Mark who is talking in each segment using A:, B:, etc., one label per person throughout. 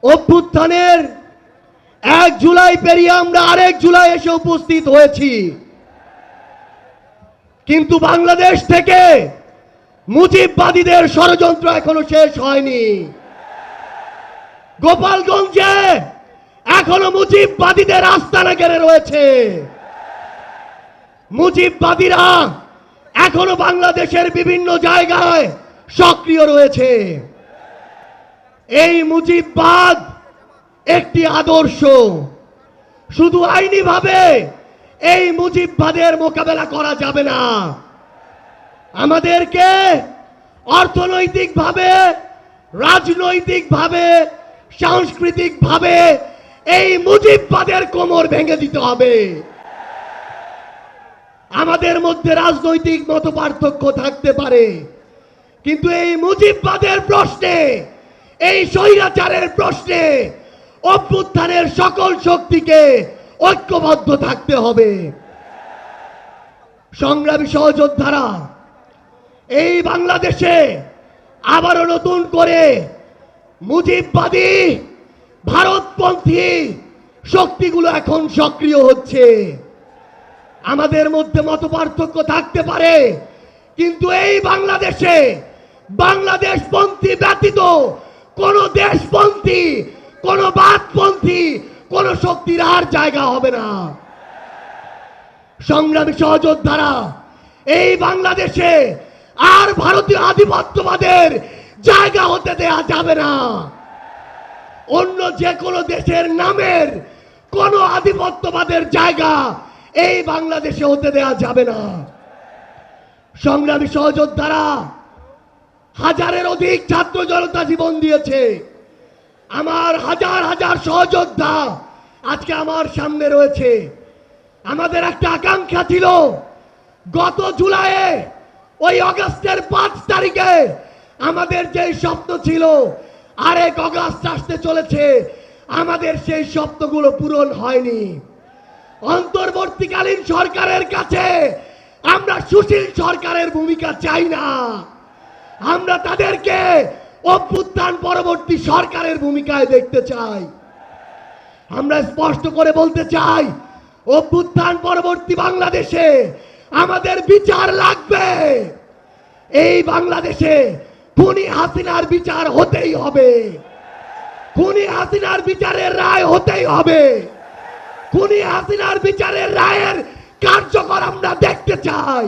A: অভ্যুত্থানের 1 জুলাই পেরিয়ে আমরা আরেক জুলাই এসে উপস্থিত হয়েছি, কিন্তু বাংলাদেশ থেকে মুজিববাদীদের ষড়যন্ত্র এখনো শেষ হয়নি। গোপালগঞ্জে এখনো মুজিববাদীদের আস্তানা ঘিরে রয়েছে। মুজিববাদীরা এখনো বাংলাদেশের বিভিন্ন জায়গায় সক্রিয় রয়েছে। এই মুজিববাদ একটি আদর্শ। শুধু আইনিভাবে এই মুজিববাদের মোকাবেলা করা যাবে না, আমাদেরকে অর্থনৈতিকভাবে, রাজনৈতিকভাবে, সাংস্কৃতিকভাবে এই মুজিববাদের কোমর ভেঙে দিতে হবে। আমাদের মধ্যে রাজনৈতিক মতপার্থক্য থাকতে পারে, কিন্তু এই মুজিববাদের প্রশ্নে, এই স্বৈরাচারের প্রশ্নে অভ্যুত্থানের সকল শক্তিকে ঐক্যবদ্ধ থাকতে হবে। সংগ্রামী সহযোদ্ধারা, এই বাংলাদেশে আবারও নতুন করে মুজিববাদী ভারতপন্থী শক্তিগুলো এখন সক্রিয় হচ্ছে। আমাদের মধ্যে মতপার্থক্য থাকতে পারে, কিন্তু এই বাংলাদেশে বাংলাদেশপন্থী ব্যতীত কোন দেশপন্থী, কোন বাদপন্থী, কোন শক্তির আর জায়গা হবে না। সংগ্রামী সহযোদ্ধারা, এই বাংলাদেশে আর ভারতীয় আধিপত্যবাদের জায়গা হতে দেয়া যাবে না। অন্য যে কোনো দেশের নামের কোন আধিপত্যবাদের জায়গা এই বাংলাদেশে হতে দেয়া যাবে না। সংগ্রামী সহযোদ্ধারা, হাজারের অধিক ছাত্র জনতা জীবন দিয়েছে। আমার হাজার হাজার সহযোদ্ধা আজকে আমার সামনে রয়েছে। আমাদের একটা আকাঙ্ক্ষা ছিল, গত জুলাইয়ে ওই অগাস্টের 5 তারিখে আমাদের যে স্বপ্ন ছিল, আরেক অগাস্ট আসতে চলেছে, আমাদের সেই স্বপ্নগুলো পূরণ হয়নি। অন্তর্বর্তীকালীন সরকারের কাছে আমরা সুশীল সরকারের ভূমিকা চাই না, আমরা তাদেরকে অভ্যুত্থান পরবর্তী সরকারের ভূমিকায় দেখতে চাই। আমরা স্পষ্ট করে বলতে চাই, অভ্যুত্থান পরবর্তী বাংলাদেশে আমাদের বিচার লাগবে। এই বাংলাদেশে খুনি হাসিনার বিচার হতেই হবে, খুনি হাসিনার বিচারের রায় হতেই হবে, খুনি হাসিনার বিচারের রায়ের কার্যকর আমরা দেখতে চাই।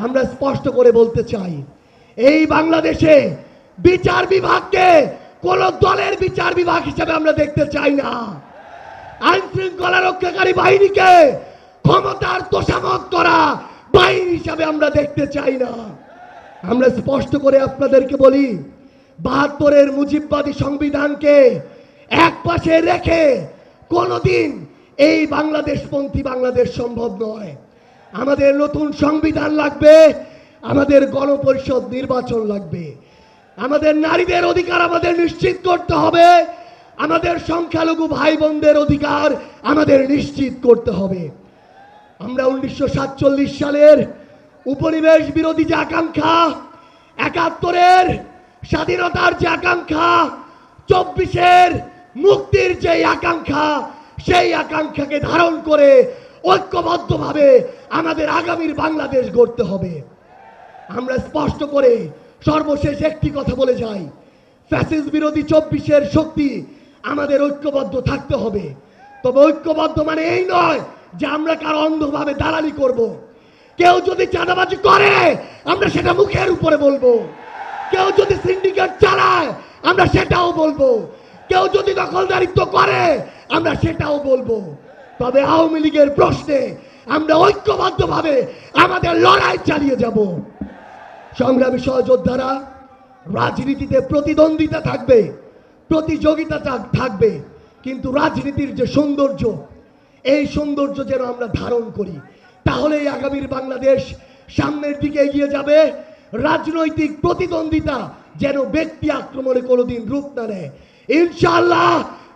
A: আমরা স্পষ্ট করে বলতে চাই, এই বাংলাদেশে বিচার বিভাগকে কোন দলের বিচার বিভাগ হিসেবে আমরা দেখতে চাই না। আইন শৃঙ্খলা রক্ষাকারী বাহিনীকে ক্ষমতার তোষামত করা বাহিনী হিসাবে আমরা দেখতে চাই না। আমরা স্পষ্ট করে আপনাদেরকে বলি, 72-এর মুজিববাদী সংবিধানকে এক পাশে রেখে কোনোদিন এই বাংলাদেশপন্থী বাংলাদেশ সম্ভব নয়। আমাদের নতুন সংবিধান লাগবে, আমাদের গণপরিষদ নির্বাচন লাগবে, আমাদের নারীদের অধিকার আমাদের নিশ্চিত করতে হবে, আমাদের সংখ্যালঘু ভাই বোনদের অধিকার আমাদের নিশ্চিত করতে হবে। আমরা 1947 সালের উপনিবেশ বিরোধী যে আকাঙ্ক্ষা, 71-এর স্বাধীনতার যে আকাঙ্ক্ষা, 24-এর মুক্তির যে আকাঙ্ক্ষা, সেই আকাঙ্ক্ষাকে ধারণ করে ঐক্যবদ্ধভাবে আমাদের আগামীর বাংলাদেশ গড়তে হবে। আমরা স্পষ্ট করে সর্বশেষ একটি কথা বলে যাই, ফ্যাসিস্ট বিরোধী 24-এর শক্তি আমাদের ঐক্যবদ্ধ থাকতে হবে। তবে ঐক্যবদ্ধ মানে এই নয় যে আমরা কারো অন্ধভাবে দালালি করব। কেউ যদি চাঁদাবাজি করে আমরা সেটা মুখের উপরে বলবো, কেউ যদি সিন্ডিকেট চালায় আমরা সেটাও বলবো, কেউ যদি দখলদারিত্ব করে আমরা সেটাও বলবো। তবে আওয়ামী লীগের প্রশ্নে আমরা ঐক্যবদ্ধভাবে আমাদের লড়াই চালিয়ে যাব। সংগ্রামী সহযোদ্ধারা, রাজনীতিতে প্রতিদ্বন্দ্বিতা থাকবে, প্রতিযোগিতা থাকবে, কিন্তু রাজনীতির যে সৌন্দর্য, এই সৌন্দর্য যেন আমরা ধারণ করি, তাহলেই আগামীর বাংলাদেশ সামনের দিকে এগিয়ে যাবে। রাজনৈতিক প্রতিদ্বন্দ্বিতা যেন ব্যক্তি আক্রমণে কোনোদিন রূপ না নেয়। ইনশাআল্লাহ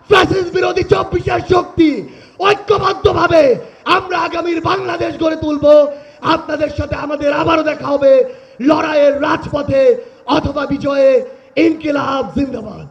A: ফ্যাসিস্ট বিরোধী 24-এর শক্তি ঐক্যবদ্ধভাবে আমরা আগামীর বাংলাদেশ গড়ে তুলব। আপনাদের সাথে আমাদের আবারও দেখা হবে লড়াইয়ের রাজপথে অথবা বিজয়ে। ইনকিলাব জিন্দাবাদ।